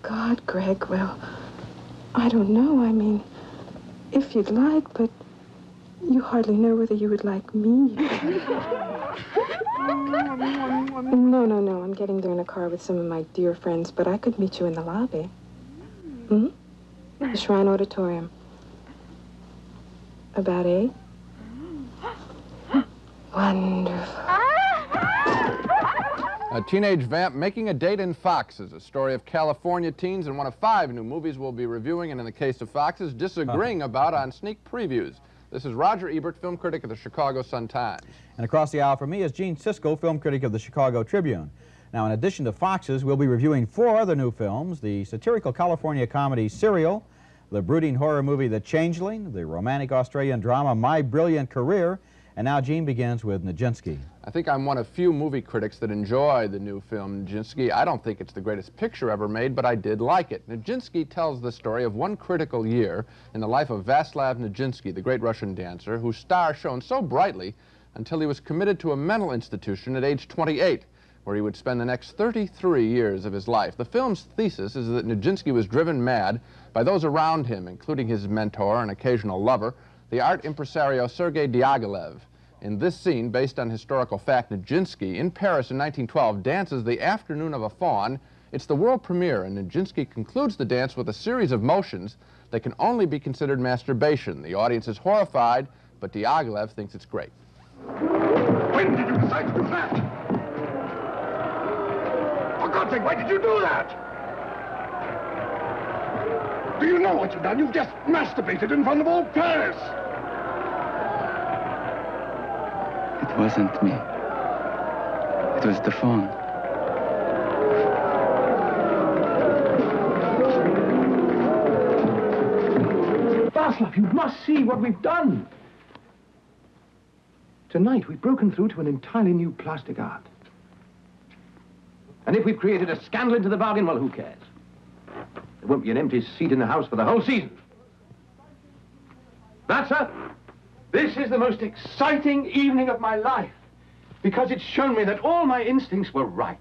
God, Greg, well, I don't know. I mean, if you'd like, but you hardly know whether you would like me. No. I'm getting there in a car with some of my dear friends, but I could meet you in the lobby. The Shrine Auditorium. About 8? Wonderful. A teenage vamp making a date in Foxes, a story of California teens and one of 5 new movies we'll be reviewing, and in the case of Foxes, disagreeing about on sneak previews. This is Roger Ebert, film critic of the Chicago Sun-Times. And across the aisle from me is Gene Siskel, film critic of the Chicago Tribune. Now, in addition to Foxes, we'll be reviewing 4 other new films: the satirical California comedy Serial, the brooding horror movie The Changeling, the romantic Australian drama My Brilliant Career, and now Gene begins with Nijinsky. I think I'm one of few movie critics that enjoy the new film Nijinsky. I don't think it's the greatest picture ever made, but I did like it. Nijinsky tells the story of one critical year in the life of Vaslav Nijinsky, the great Russian dancer, whose star shone so brightly until he was committed to a mental institution at age 28, where he would spend the next 33 years of his life. The film's thesis is that Nijinsky was driven mad by those around him, including his mentor and occasional lover, the art impresario Sergei Diaghilev. In this scene, based on historical fact, Nijinsky, in Paris in 1912, dances the Afternoon of a Faun. It's the world premiere, and Nijinsky concludes the dance with a series of motions that can only be considered masturbation. The audience is horrified, but Diaghilev thinks it's great. When did you decide to do that? For God's sake, why did you do that? Do you know what you've done? You've just masturbated in front of all Paris. It wasn't me. It was the phone. Vaslav, you must see what we've done. Tonight, we've broken through to an entirely new plastic art. And if we've created a scandal into the bargain, well, who cares? There won't be an empty seat in the house for the whole season. That, sir, this is the most exciting evening of my life, because it's shown me that all my instincts were right.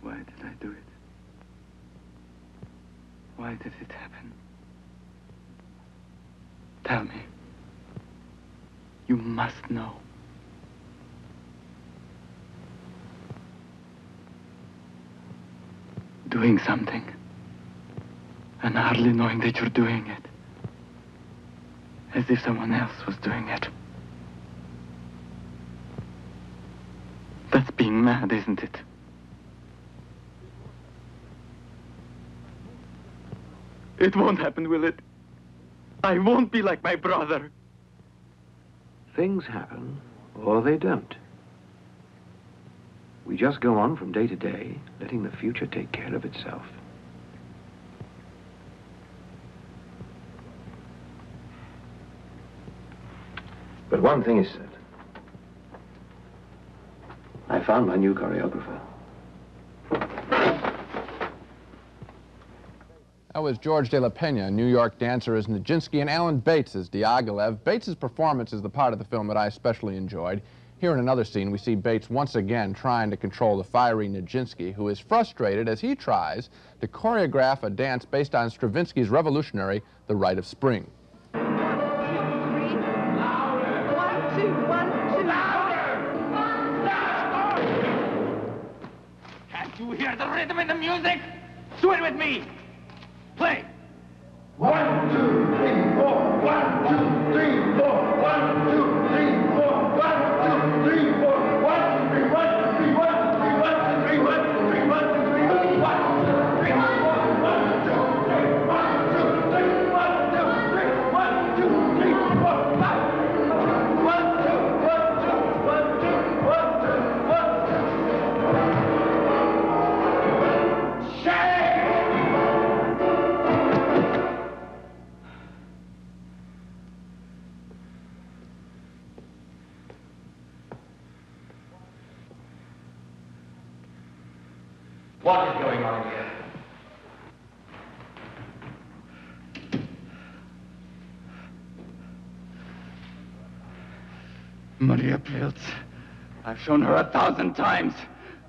Why did I do it? Why did it happen? Tell me. You must know. Doing something, and hardly knowing that you're doing it, as if someone else was doing it. That's being mad, isn't it? It won't happen, will it? I won't be like my brother. Things happen, or they don't. We just go on from day to day, letting the future take care of itself. But one thing is certain. I found my new choreographer. That was George de la Pena, a New York dancer as Nijinsky, and Alan Bates as Diaghilev. Bates's performance is the part of the film that I especially enjoyed. Here in another scene, we see Bates once again trying to control the fiery Nijinsky, who is frustrated as he tries to choreograph a dance based on Stravinsky's revolutionary The Rite of Spring. 1, 2, 1, 2. Can't you hear the rhythm in the music? Do it with me. Play. 1, 2, 3, 4. 1, 2, 3, 4. 1, 2, 3, 4. 1, 2, 3, 4. 1, 3, 1, 3, 1, 3, 1, 3, 1, 3, 1, 3, 1, 1, 2, 3, 4. 1, 2, 3, 1, 2, 3, 1, 2, 3, 1, 2, 3, 4, 5. 1, 2, 1, 2, 1, 2, 1, 2, 1, 2. Shake! Maria Pilz. I've shown her 1,000 times,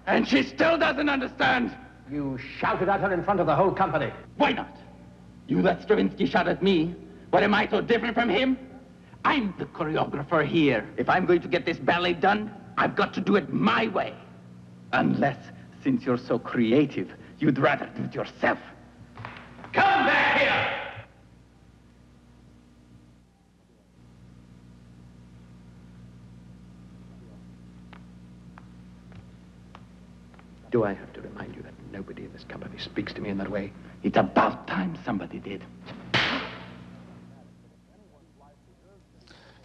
and she still doesn't understand. You shouted at her in front of the whole company. Why not? You let Stravinsky shout at me. What, am I so different from him? I'm the choreographer here. If I'm going to get this ballet done, I've got to do it my way. Unless, since you're so creative, you'd rather do it yourself. Come back here! Do I have to remind you that nobody in this company speaks to me in that way? It's about time somebody did.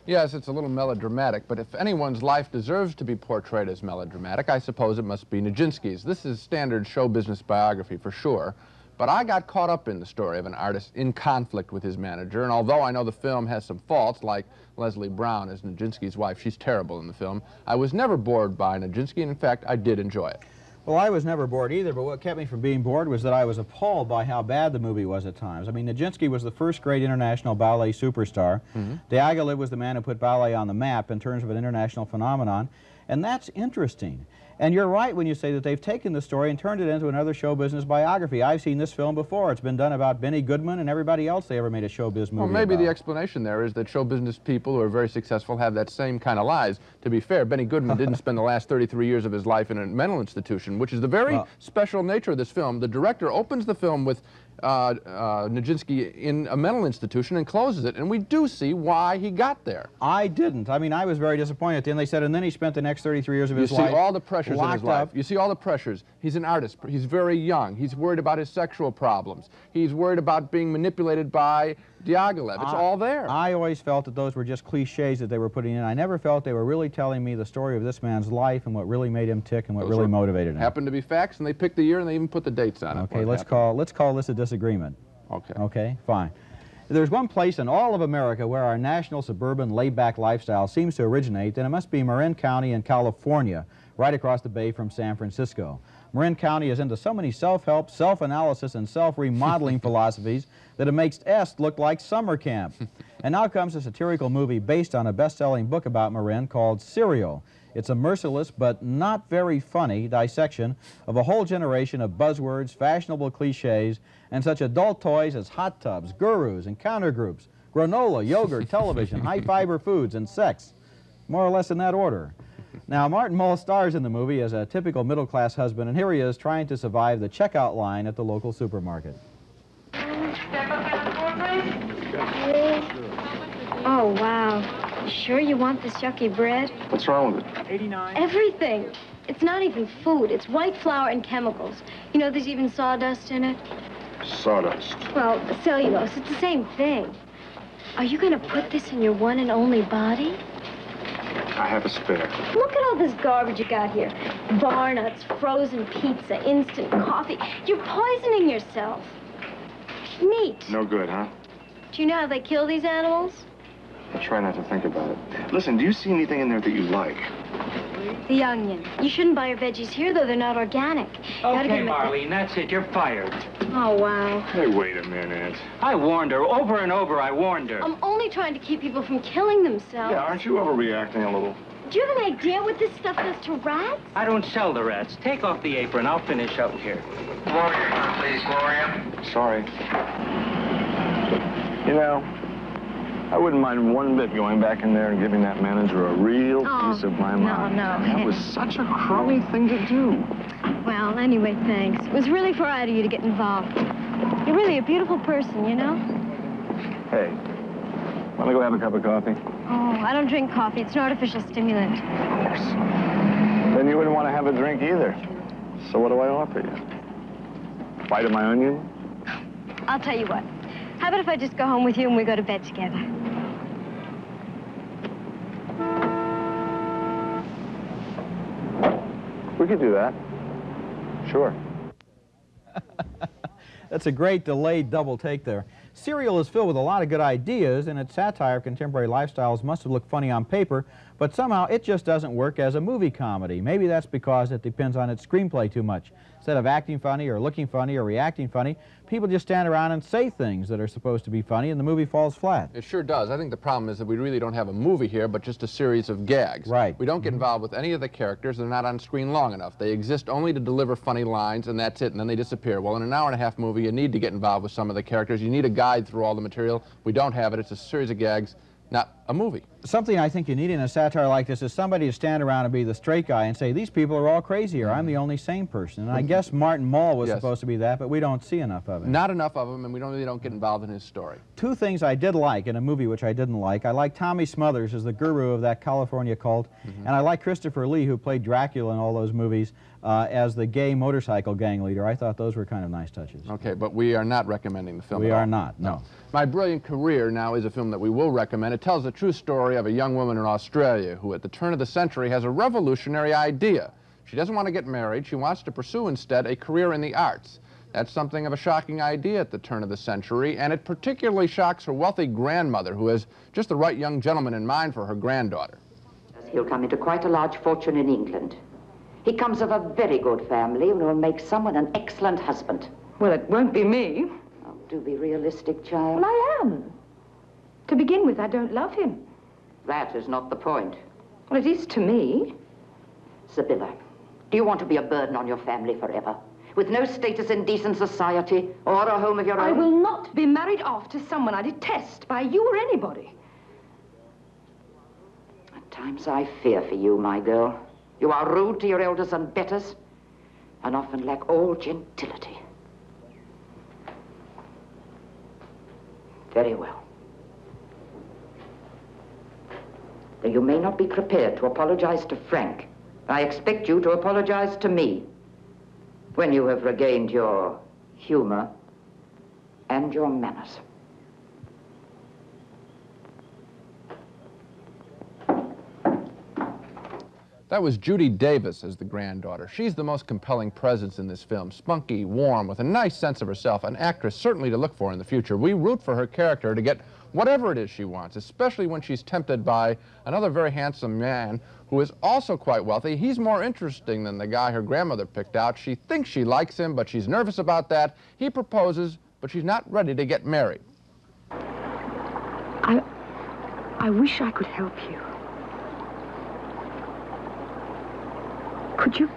Yes, it's a little melodramatic, but if anyone's life deserves to be portrayed as melodramatic, I suppose it must be Nijinsky's. This is standard show business biography for sure, but I got caught up in the story of an artist in conflict with his manager, and although I know the film has some faults, like Leslie Brown as Nijinsky's wife, she's terrible in the film, I was never bored by Nijinsky, and in fact, I did enjoy it. Well, I was never bored either, but what kept me from being bored was that I was appalled by how bad the movie was at times. I mean, Nijinsky was the first great international ballet superstar. Diaghilev was the man who put ballet on the map in terms of an international phenomenon, and that's interesting. And you're right when you say that they've taken the story and turned it into another show business biography. I've seen this film before. It's been done about Benny Goodman and everybody else they ever made a show biz movie Well, maybe about. the explanation there is that show business people who are very successful have that same kind of lies. To be fair, Benny Goodman didn't spend the last 33 years of his life in a mental institution, which is the very special nature of this film. The director opens the film with Nijinsky in a mental institution and closes it, and we do see why he got there. I didn't. I mean, I was very disappointed at the end. They said, and then he spent the next 33 years of his life You see all the pressures in his life. up. You see all the pressures. He's an artist. He's very young. He's worried about his sexual problems. He's worried about being manipulated by Diaghilev. It's all there. I always felt that those were just cliches that they were putting in. I never felt they were really telling me the story of this man's life and what really made him tick and what really motivated him. Happened to be facts, and they picked the year, and they even put the dates on it. Okay, let's call this a disagreement. Okay. Okay, fine. There's one place in all of America where our national suburban laid-back lifestyle seems to originate, and it must be Marin County in California, right across the bay from San Francisco. Marin County is into so many self-help, self-analysis, and self-remodeling philosophies that it makes Est look like summer camp. And now comes a satirical movie based on a best-selling book about Marin called Serial. It's a merciless but not very funny dissection of a whole generation of buzzwords, fashionable cliches, and such adult toys as hot tubs, gurus, and countergroups, granola, yogurt, television, high-fiber foods, and sex. More or less in that order. Now, Martin Mull stars in the movie as a typical middle-class husband, and here he is trying to survive the checkout line at the local supermarket. Oh, wow. You sure you want this yucky bread? What's wrong with it? 89. Everything. It's not even food. It's white flour and chemicals. You know, there's even sawdust in it. Sawdust. Well, cellulose. It's the same thing. Are you going to put this in your one and only body? I have a spare. Look at all this garbage you got here. Bar nuts, frozen pizza, instant coffee. You're poisoning yourself. Meat. No good, huh? Do you know how they kill these animals? I try not to think about it. Listen, do you see anything in there that you like? The onion. You shouldn't buy your veggies here, though they're not organic. Okay, Marlene, that's it. You're fired. Oh, wow. Hey, wait a minute. I warned her. Over and over, I warned her. I'm only trying to keep people from killing themselves. Yeah, aren't you overreacting a little? Do you have an idea what this stuff does to rats? I don't sell the rats. Take off the apron. I'll finish up here. Gloria, please, Gloria. Sorry. You know, I wouldn't mind one bit going back in there and giving that manager a real piece of my mind. No. That was such a crummy thing to do. Well, anyway, thanks. It was really forward of you to get involved. You're really a beautiful person, you know? Hey, want to go have a cup of coffee? Oh, I don't drink coffee. It's an artificial stimulant. Of course. Then you wouldn't want to have a drink either. So what do I offer you? Bite of my onion? I'll tell you what. How about if I just go home with you and we go to bed together? We could do that. Sure. That's a great delayed double take there. Serial is filled with a lot of good ideas, and its satire of contemporary lifestyles must have looked funny on paper, but somehow it just doesn't work as a movie comedy. Maybe that's because it depends on its screenplay too much. Instead of acting funny or looking funny or reacting funny, people just stand around and say things that are supposed to be funny, and the movie falls flat. It sure does. I think the problem is that we really don't have a movie here, but just a series of gags. Right. We don't get involved with any of the characters. They're not on screen long enough. They exist only to deliver funny lines, and that's it, and then they disappear. Well, in an hour-and-a-half movie, you need to get involved with some of the characters. You need a guide through all the material. We don't have it. It's a series of gags, not a movie. Something I think you need in a satire like this is somebody to stand around and be the straight guy and say, these people are all crazy, or I'm the only sane person. And I guess Martin Mull was supposed to be that, but we don't see enough of it. Not enough of him, and we really don't get involved in his story. Two things I did like in a movie which I didn't like. I like Tommy Smothers as the guru of that California cult, and I like Christopher Lee, who played Dracula in all those movies, as the gay motorcycle gang leader. I thought those were kind of nice touches. Okay, but we are not recommending the film We at all. are not, no. My Brilliant Career now is a film that we will recommend. It tells the true story of a young woman in Australia who at the turn of the century has a revolutionary idea. She doesn't want to get married. She wants to pursue instead a career in the arts. That's something of a shocking idea at the turn of the century, and it particularly shocks her wealthy grandmother, who has just the right young gentleman in mind for her granddaughter. He'll come into quite a large fortune in England. He comes of a very good family and will make someone an excellent husband. Well, it won't be me. Oh, do be realistic, child. Well, I am. To begin with, I don't love him. That is not the point. Well, it is to me. Sibylla, do you want to be a burden on your family forever? With no status in decent society or a home of your own? I will not be married off to someone I detest by you or anybody. At times I fear for you, my girl. You are rude to your elders and betters, and often lack all gentility. Very well. Though you may not be prepared to apologize to Frank, I expect you to apologize to me when you have regained your humor and your manners. That was Judy Davis as the granddaughter. She's the most compelling presence in this film. Spunky, warm, with a nice sense of herself, an actress certainly to look for in the future. We root for her character to get whatever it is she wants, especially when she's tempted by another very handsome man who is also quite wealthy. He's more interesting than the guy her grandmother picked out. She thinks she likes him, but she's nervous about that. He proposes, but she's not ready to get married. I wish I could help you. Could you?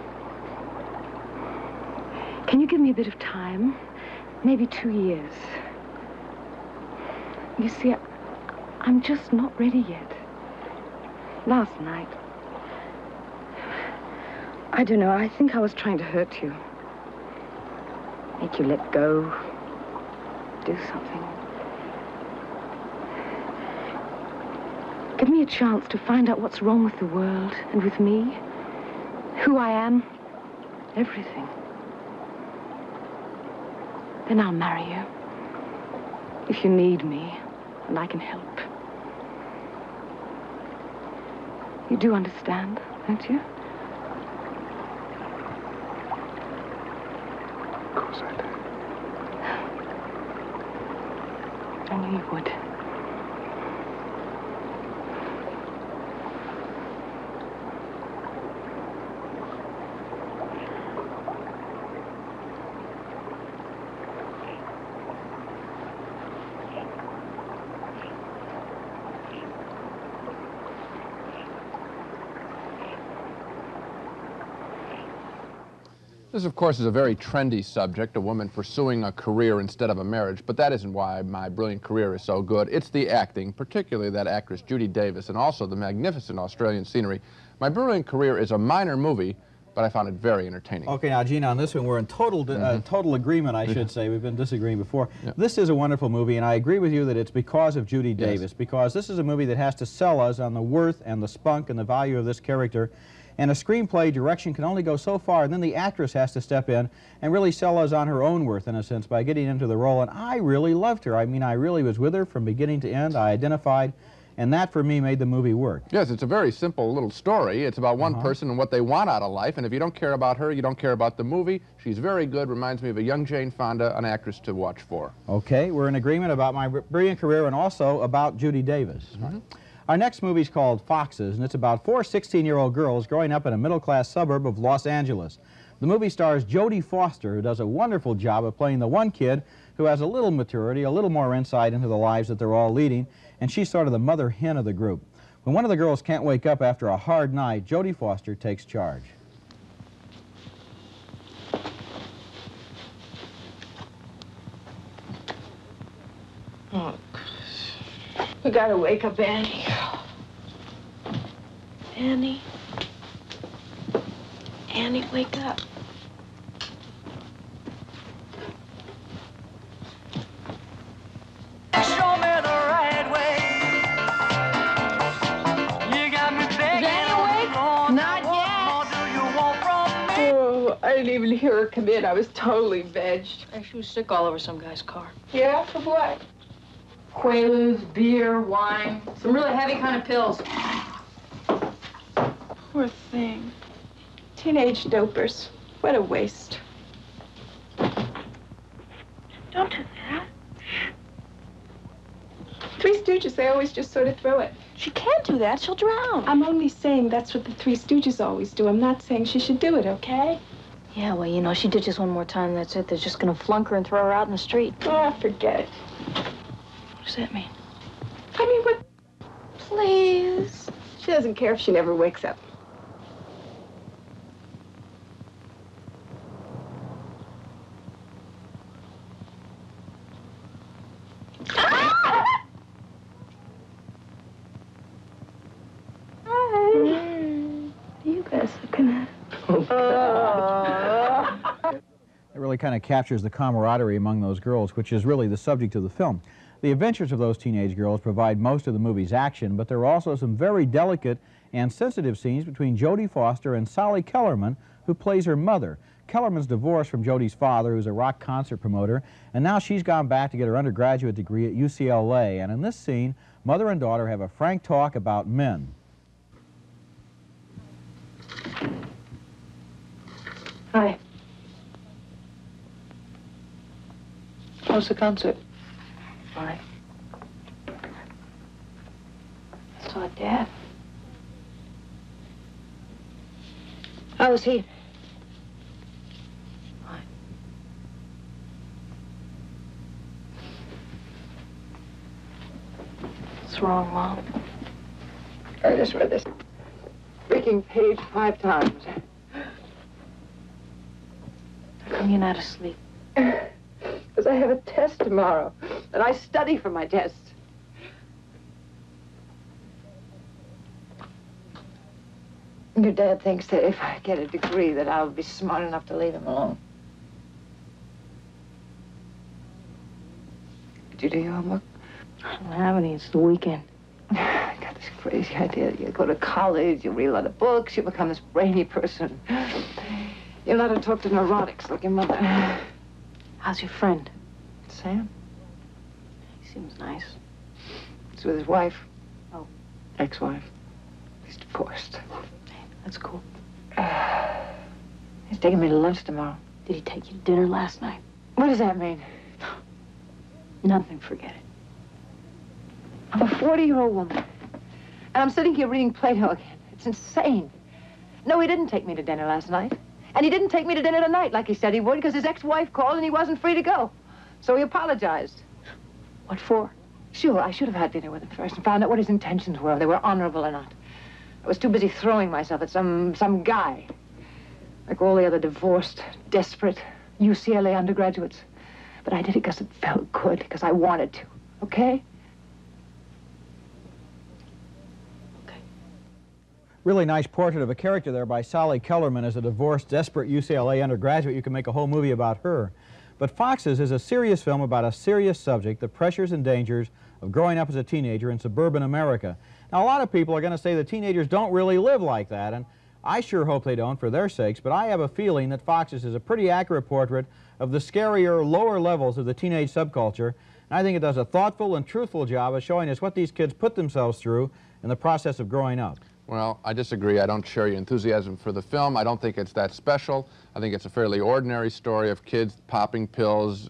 Can you give me a bit of time? Maybe 2 years. You see, I'm just not ready yet. Last night, I don't know, I think I was trying to hurt you. Make you let go. Do something. Give me a chance to find out what's wrong with the world and with me. Who I am. Everything. Then I'll marry you. If you need me, and I can help. You do understand, don't you? Of course I do. I knew you would. This, of course, is a very trendy subject, a woman pursuing a career instead of a marriage, but that isn't why My Brilliant Career is so good. It's the acting, particularly that actress Judy Davis, and also the magnificent Australian scenery. My Brilliant Career is a minor movie, but I found it very entertaining. Okay, now, Gina, on this one, we're in total agreement, I should say. We've been disagreeing before. This is a wonderful movie, and I agree with you that it's because of Judy Davis, because this is a movie that has to sell us on the worth and the spunk and the value of this character. And a screenplay direction can only go so far, and then the actress has to step in and really sell us on her own worth, in a sense, by getting into the role. And I really loved her. I mean, I really was with her from beginning to end. I identified, and that, for me, made the movie work. Yes, it's a very simple little story. It's about one person and what they want out of life, and if you don't care about her, you don't care about the movie. She's very good, reminds me of a young Jane Fonda, an actress to watch for. Okay, we're in agreement about My Brilliant Career and also about Judy Davis. Our next movie is called Foxes, and it's about 4 16-year-old girls growing up in a middle-class suburb of Los Angeles. The movie stars Jodie Foster, who does a wonderful job of playing the one kid who has a little maturity, a little more insight into the lives that they're all leading, and she's sort of the mother hen of the group. When one of the girls can't wake up after a hard night, Jodie Foster takes charge. Oh, we gotta wake up Annie. Annie. Annie, wake up. Show me the right way. You got me begging. Is Annie awake? Not yet. What more do you want from me? Oh, I didn't even hear her come in. I was totally vegged. She was sick all over some guy's car. Yeah, for what? Quaaludes, beer, wine, some really heavy kind of pills. Poor thing. Teenage dopers. What a waste. Don't do that. Three Stooges, they always just sort of throw it. She can't do that. She'll drown. I'm only saying that's what the Three Stooges always do. I'm not saying she should do it, okay? Yeah, well, you know, she did just one more time. That's it. They're just going to flunk her and throw her out in the street. Ah, forget it. What does that mean? I mean, what? Please. She doesn't care if she never wakes up. You guys looking at? It really kind of captures the camaraderie among those girls, which is really the subject of the film. The adventures of those teenage girls provide most of the movie's action, but there are also some very delicate and sensitive scenes between Jodie Foster and Sally Kellerman, who plays her mother. Kellerman's divorced from Jodie's father, who's a rock concert promoter, and now she's gone back to get her undergraduate degree at UCLA. And in this scene, mother and daughter have a frank talk about men. Hi. How's the concert? Fine. I saw Dad. How was he? Fine. What's wrong, Mom? I just read this freaking page 5 times. How come you're not asleep? Because I have a test tomorrow, and I study for my test. Your dad thinks that if I get a degree that I'll be smart enough to leave him alone. Did you do your homework? I don't have any. It's the weekend. I got this crazy idea. You go to college, you read a lot of books, you become this brainy person. You're allowed to talk to neurotics like your mother. How's your friend? Sam? He seems nice. He's with his wife. Oh. Ex-wife. He's divorced. Hey, that's cool. He's taking me to lunch tomorrow. Did he take you to dinner last night? What does that mean? Nothing, forget it. I'm a 40-year-old woman. And I'm sitting here reading Plato again. It's insane. No, he didn't take me to dinner last night. And he didn't take me to dinner tonight like he said he would because his ex-wife called and he wasn't free to go. So he apologized. What for? Sure, I should have had dinner with him first and found out what his intentions were, if they were honorable or not. I was too busy throwing myself at some guy. Like all the other divorced, desperate UCLA undergraduates. But I did it because it felt good, because I wanted to. Okay? Really nice portrait of a character there by Sally Kellerman as a divorced, desperate UCLA undergraduate. You can make a whole movie about her. But Fox's is a serious film about a serious subject, the pressures and dangers of growing up as a teenager in suburban America. Now, a lot of people are going to say that teenagers don't really live like that, and I sure hope they don't for their sakes, but I have a feeling that Fox's is a pretty accurate portrait of the scarier, lower levels of the teenage subculture, and I think it does a thoughtful and truthful job of showing us what these kids put themselves through in the process of growing up. Well, I disagree. I don't share your enthusiasm for the film. I don't think it's that special. I think it's a fairly ordinary story of kids popping pills,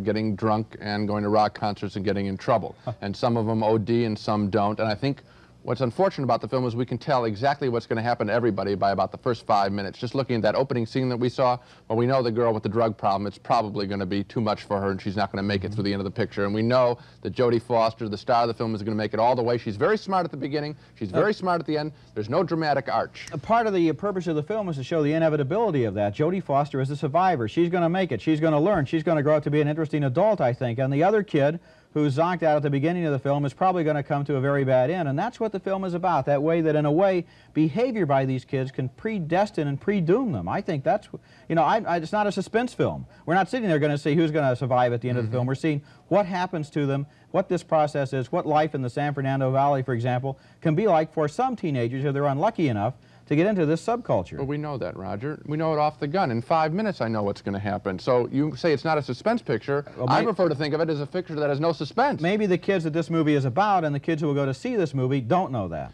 getting drunk, and going to rock concerts and getting in trouble. And some of them OD and some don't. And I think What's unfortunate about the film is we can tell exactly what's going to happen to everybody by about the first 5 minutes. Just looking at that opening scene that we saw, well, we know the girl with the drug problem, it's probably going to be too much for her and she's not going to make it through the end of the picture. And we know that Jodie Foster, the star of the film, is going to make it all the way. She's very smart at the beginning, she's very smart at the end. There's no dramatic arch. A part of the purpose of the film is to show the inevitability of that. Jodie Foster is a survivor. She's going to make it. She's going to learn. She's going to grow up to be an interesting adult, I think. And the other kid, who's zonked out at the beginning of the film, is probably going to come to a very bad end. And that's what the film is about, that way that, in a way, behavior by these kids can predestine and pre-doom them. I think that's, you know, it's not a suspense film. We're not sitting there going to see who's going to survive at the end of the film. We're seeing what happens to them, what this process is, what life in the San Fernando Valley, for example, can be like for some teenagers if they're unlucky enough to get into this subculture. Well, we know that, Roger. We know it off the gun. In 5 minutes, I know what's going to happen. So you say it's not a suspense picture. Well, I prefer to think of it as a picture that has no suspense. Maybe the kids that this movie is about and the kids who will go to see this movie don't know that.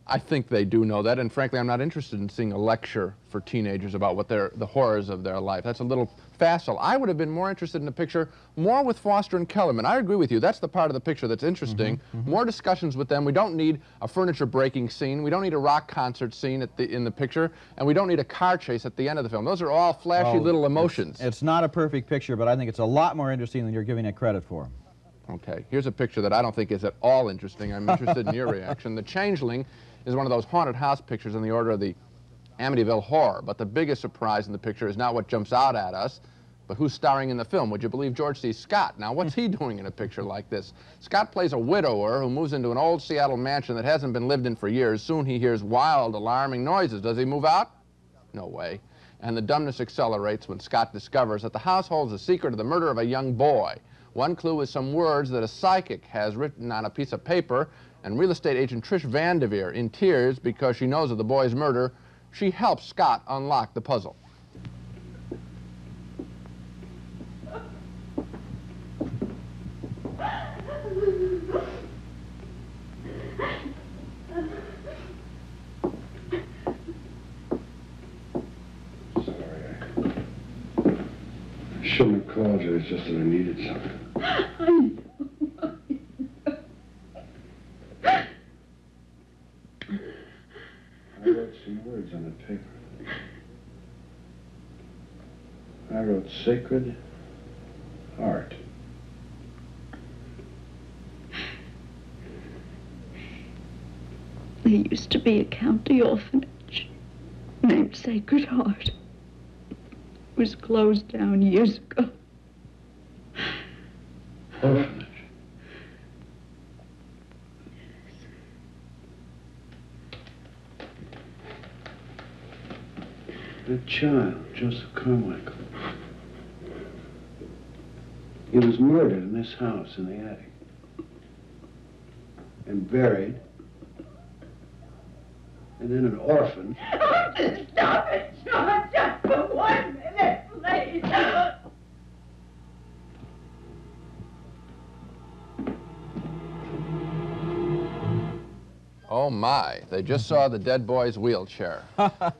I think they do know that, and frankly, I'm not interested in seeing a lecture for teenagers about what the horrors of their life. That's a little facile. I would have been more interested in a picture more with Foster and Kellerman. I agree with you. That's the part of the picture that's interesting. More discussions with them. We don't need a furniture-breaking scene. We don't need a rock concert scene in the picture, and we don't need a car chase at the end of the film. Those are all flashy little emotions. It's not a perfect picture, but I think it's a lot more interesting than you're giving it credit for. Okay, here's a picture that I don't think is at all interesting. I'm interested in your reaction. The Changeling is one of those haunted house pictures in the order of the Amityville Horror, but the biggest surprise in the picture is not what jumps out at us, but who's starring in the film. Would you believe George C. Scott? Now, what's he doing in a picture like this? Scott plays a widower who moves into an old Seattle mansion that hasn't been lived in for years. Soon he hears wild, alarming noises. Does he move out? No way. And the dumbness accelerates when Scott discovers that the house holds the secret of the murder of a young boy. One clue is some words that a psychic has written on a piece of paper, and real estate agent Trish Vanderveer, in tears because she knows of the boy's murder, she helps Scott unlock the puzzle. I shouldn't have called you. It's just that I needed something. I wrote some words on the paper. I wrote sacred heart. There used to be a county orphanage named Sacred Heart. It was closed down years ago. Orphanage? That child, Joseph Carmichael, he was murdered in this house in the attic and buried, and then an orphan. Stop it, Sean, just for 1 minute, please. Oh my, they just saw the dead boy's wheelchair.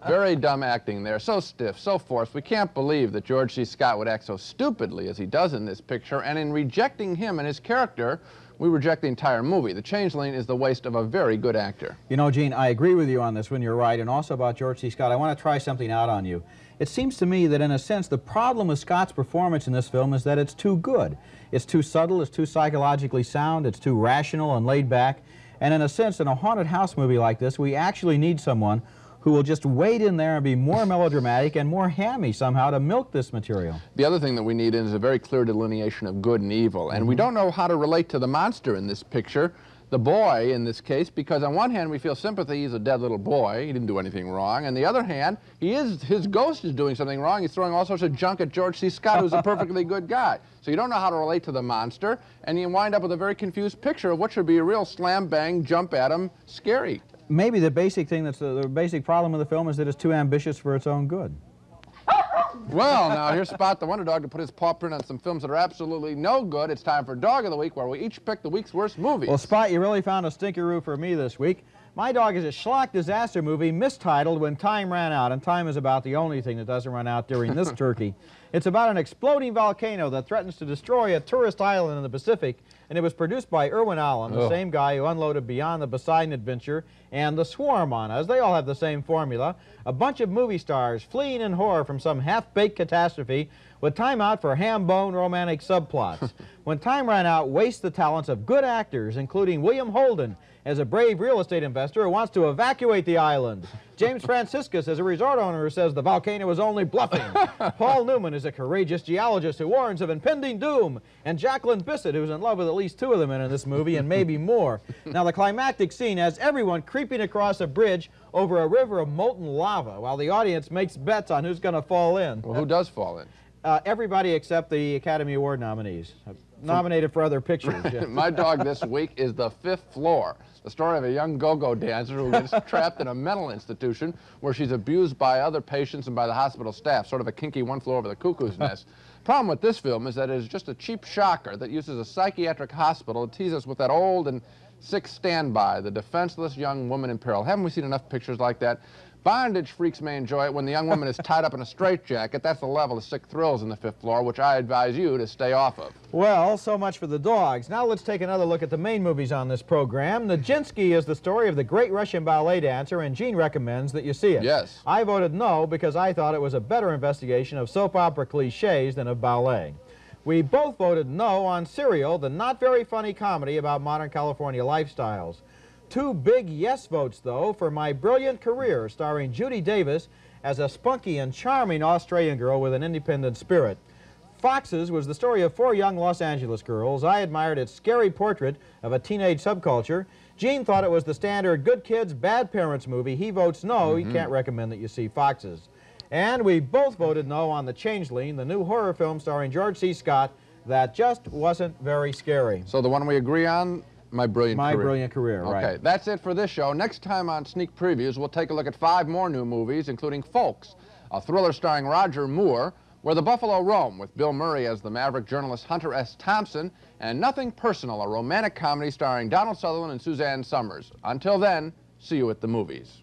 Very dumb acting there, so stiff, so forced. We can't believe that George C. Scott would act so stupidly as he does in this picture, and in rejecting him and his character, we reject the entire movie. The Changeling is the waste of a very good actor. You know, Gene, I agree with you on this one, you're right, and also about George C. Scott. I want to try something out on you. It seems to me that, in a sense, the problem with Scott's performance in this film is that it's too good. It's too subtle, it's too psychologically sound, it's too rational and laid back. And in a sense, in a haunted house movie like this, we actually need someone who will just wade in there and be more melodramatic and more hammy somehow to milk this material. The other thing that we need is a very clear delineation of good and evil. And we don't know how to relate to the monster in this picture, the boy in this case, because on one hand we feel sympathy, he's a dead little boy, he didn't do anything wrong. On the other hand, his ghost is doing something wrong, he's throwing all sorts of junk at George C. Scott, who's a perfectly good guy. So you don't know how to relate to the monster, and you wind up with a very confused picture of what should be a real slam bang, jump at him, scary. Maybe the basic thing that's the basic problem of the film is that it's too ambitious for its own good. Well, now here's Spot the Wonder Dog to put his paw print on some films that are absolutely no good. It's time for Dog of the Week, where we each pick the week's worst movies. Well, Spot, you really found a stinkeroo for me this week. My dog is a schlock disaster movie mistitled When Time Ran Out, and time is about the only thing that doesn't run out during this turkey. It's about an exploding volcano that threatens to destroy a tourist island in the Pacific, and it was produced by Irwin Allen, the same guy who unloaded Beyond the Poseidon Adventure and The Swarm on us. They all have the same formula. A bunch of movie stars fleeing in horror from some half-baked catastrophe with time out for ham-bone romantic subplots. When time ran out, waste the talents of good actors, including William Holden as a brave real estate investor who wants to evacuate the island. James Franciscus as a resort owner who says the volcano is only bluffing. Paul Newman is a courageous geologist who warns of impending doom. And Jacqueline Bisset, who's in love with at least 2 of the men in this movie and maybe more. Now, the climactic scene has everyone creeping across a bridge over a river of molten lava while the audience makes bets on who's going to fall in. Well, who does fall in? Everybody except the Academy Award nominees. Nominated for other pictures. Yeah. My dog this week is The Fifth Floor, the story of a young go-go dancer who gets trapped in a mental institution where she's abused by other patients and by the hospital staff, sort of a kinky one floor over the cuckoo's nest. Problem with this film is that it is just a cheap shocker that uses a psychiatric hospital to tease us with that old and sick standby, the defenseless young woman in peril. Haven't we seen enough pictures like that? Bondage freaks may enjoy it when the young woman is tied up in a straitjacket. That's the level of sick thrills in The Fifth Floor, which I advise you to stay off of. Well, so much for the dogs. Now let's take another look at the main movies on this program. Nijinsky is the story of the great Russian ballet dancer, and Gene recommends that you see it. Yes. I voted no because I thought it was a better investigation of soap opera cliches than of ballet. We both voted no on Serial, the not very funny comedy about modern California lifestyles. 2 big yes votes, though, for My Brilliant Career, starring Judy Davis as a spunky and charming Australian girl with an independent spirit. Foxes was the story of 4 young Los Angeles girls. I admired its scary portrait of a teenage subculture. Gene thought it was the standard good kids, bad parents movie. He votes no. He can't recommend that you see Foxes. And we both voted no on The Changeling, the new horror film starring George C. Scott that just wasn't very scary. So the one we agree on, My Brilliant Career. My Brilliant Career, right. Okay, that's it for this show. Next time on Sneak Previews, we'll take a look at 5 more new movies, including Folks, a thriller starring Roger Moore, Where the Buffalo Roam, with Bill Murray as the maverick journalist Hunter S. Thompson, and Nothing Personal, a romantic comedy starring Donald Sutherland and Suzanne Summers. Until then, see you at the movies.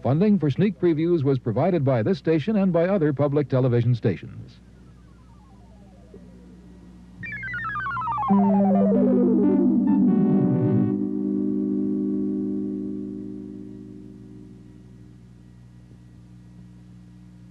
Funding for Sneak Previews was provided by this station and by other public television stations.